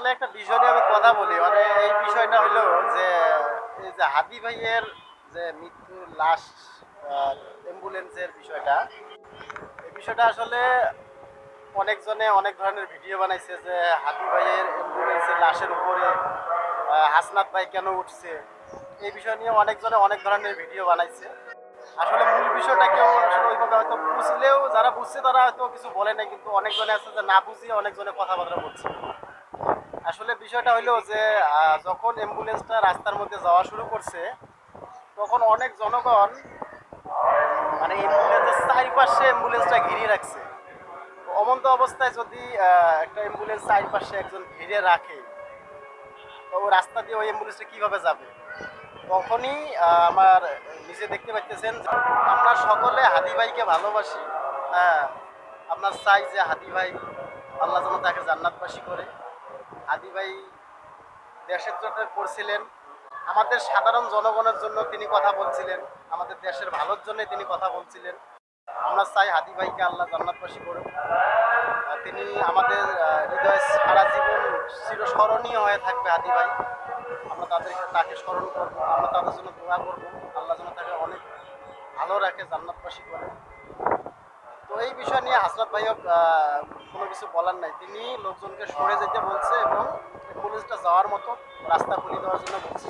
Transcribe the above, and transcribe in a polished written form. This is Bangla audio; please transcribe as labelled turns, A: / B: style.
A: আসলে একটা বিষয় নিয়ে আমি কথা বলি। মানে এই বিষয়টা হইলো যে, এই যে হাদি ভাইয়ের যে মৃত্যুর লাশ অ্যাম্বুলেন্সের বিষয়টা, এই বিষয়টা আসলে অনেকজনে অনেক ধরনের ভিডিও বানাইছে যে হাদি ভাইয়ের অ্যাম্বুলেন্সের লাশের উপরে হাসনাত ভাই কেন উঠছে? এই বিষয় নিয়ে অনেকজনে অনেক ধরনের ভিডিও বানাইছে। আসলে মূল বিষয়টা কেউ আসলে ওইভাবে হয়তো বুঝলেও যারা বুঝছে তারা হয়তো কিছু বলে নাই, কিন্তু অনেকজনে আছে যে না বুঝিয়ে অনেকজনে কথাবার্তা বলছে। আসলে বিষয়টা হইলো যে যখন অ্যাম্বুলেন্সটা রাস্তার মধ্যে যাওয়া শুরু করছে তখন অনেক জনগণ মানে অ্যাম্বুলেন্সের চারিপাশে অ্যাম্বুলেন্সটা ঘিরে রাখছে। তো অমন্ত অবস্থায় যদি একটা অ্যাম্বুলেন্স চারিপাশে একজন ঘিরে রাখে, তো ও রাস্তা দিয়ে ওই অ্যাম্বুলেন্সটা কিভাবে যাবে? তখনই আমার নিজে দেখতে পাইতেছেন যে আমরা সকলে হাদি ভাইকে ভালোবাসি। হ্যাঁ, আপনার চাই যে হাদি ভাই আল্লাহ যেন তাকে জান্নাতবাসী করে। হাদি ভাই দেশের জন্য করছিলেন, আমাদের সাধারণ জনগণের জন্য তিনি কথা বলছিলেন, আমাদের দেশের ভালোর জন্য তিনি কথা বলছিলেন। আমরা চাই হাদি ভাইকে আল্লাহ জান্নাতবাসী করুন। তিনি আমাদের হৃদয়ে সারা জীবন চিরস্মরণীয় হয়ে থাকবে হাদি ভাই। আমরা তাকে স্মরণ করবো, আমরা তাদের জন্য দোয়া করবো, আল্লাহ যেন তাকে অনেক ভালো রাখে, জান্নাতবাসী করে। তো এই বিষয় নিয়ে হাসনাত ভাইও কোনো কিছু বলার নাই, তিনি লোকজনকে সরে যেতে বলছে এবং অ্যাম্বুলেন্সটা যাওয়ার মতো রাস্তা খুলে দেওয়ার জন্য বলছে।